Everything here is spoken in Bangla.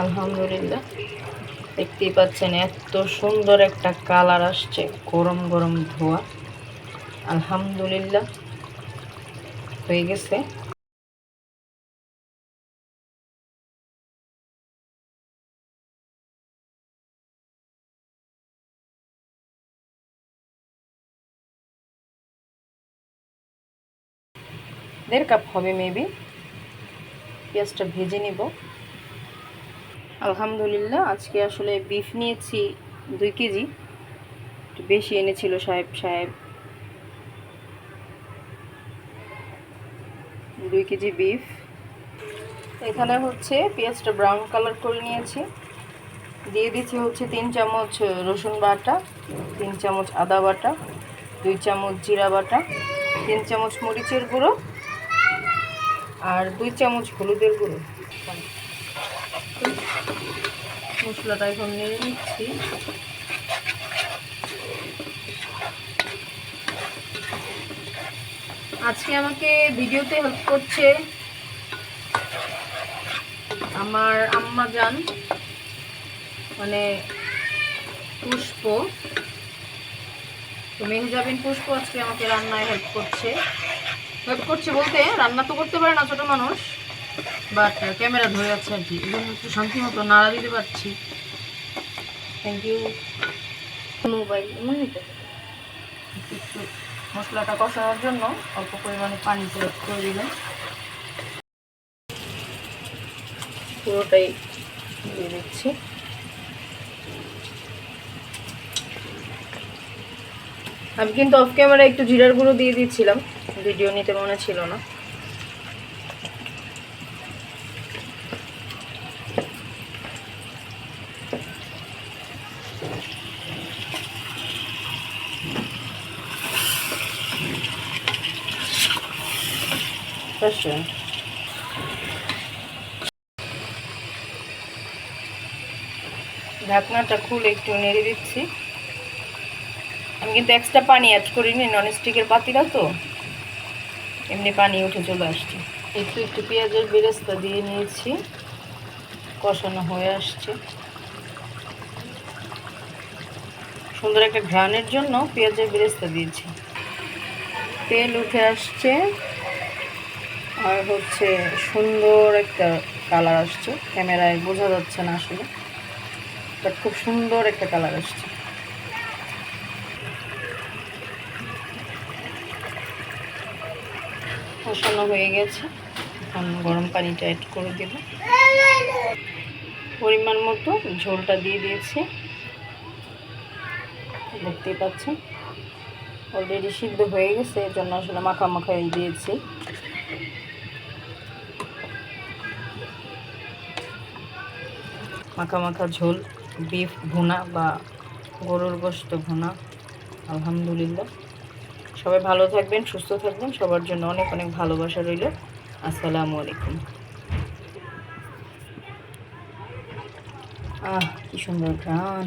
আলহামদুলিল্লাহ, দেখতেই পাচ্ছেন এত সুন্দর একটা কালার আসছে, গরম গরম ধোয়া। আলহামদুলিল্লাহ, হয়ে গেছে। দেড় কাপ হবে মেবি। পেঁয়াজটা ভেজে নিব। আলহামদুলিল্লাহ, আজকে আসলে বিফ নিয়েছি 2 কেজি, একটু বেশি এনেছিল সাহেব 2 কেজি বিফ। এখানে হচ্ছে পেঁয়াজটা ব্রাউন কালার করে নিয়েছি। দিয়ে দিচ্ছি হচ্ছে 3 চামচ রসুন বাটা, 3 চামচ আদা বাটা, 2 চামচ জিরা বাটা, 3 চামচ মরিচের গুঁড়ো আর 2 চামচ হলুদের গুঁড়ো। মশলাটা এখন নেড়ে নিচ্ছি। আজকে আমাকে ভিডিওতে হেল্প করছে আমার আম্মা জান, মানে পুষ্প। তো মেহজাবিন পুষ্প আজকে আমাকে রান্নায় হেল্প করছে বলতে রান্না তো করতে পারে না ছোট মানুষ, বাট ক্যামেরা ধরে আছে আর কি, এই জন্য একটু শান্তি মতো নাড়া দিতে পারছি। Thank you. মোবাইল একটু মশলাটা কষানোর জন্য অল্প পরিমাণে পানি প্রয়োগ করে দিলাম। পুরোটাই দিয়ে দিচ্ছি। আমি কিন্তু অফ ক্যামেরা একটু জিরার গুঁড়ো দিয়ে দিচ্ছিলাম, ভিডিও নিতে মনে ছিল না। ঢাকনাটা খুলে একটু নেড়ে দিচ্ছি। আমি কিন্তু এক্সট্রা পানি অ্যাড করিনি, ননস্টিকের পাতিলা তো এমনি পানি উঠে চলে আসছে। একটু পেঁয়াজের বেরেস্তা দিয়ে নিয়েছি, কষানো হয়ে আসছে। সুন্দর একটা ঘ্রাণের জন্য পেঁয়াজের বেরেস্তা দিয়েছি। তেল উঠে আসছে আর হচ্ছে সুন্দর একটা কালার আসছে, ক্যামেরায় বোঝা যাচ্ছে না আসলে, বাট খুব সুন্দর একটা কালার আসছে। কষানো হয়ে গেছে, এখন গরম পানিটা অ্যাড করে দেব। পরিমাণ মতো ঝোলটা দিয়ে দিয়েছি, দেখতেই পাচ্ছেন অলরেডি সিদ্ধ হয়ে গেছে, এর জন্য আসলে মাখাই দিয়েছি। মাখা ঝোল, বিফ ভুনা বা গরুর গোশত ভুনা। আলহামদুলিল্লাহ, সবাই ভালো থাকবেন, সুস্থ থাকবেন, সবার জন্য অনেক অনেক ভালোবাসা রইল। আসসালামু আলাইকুম। কি সুন্দর গান।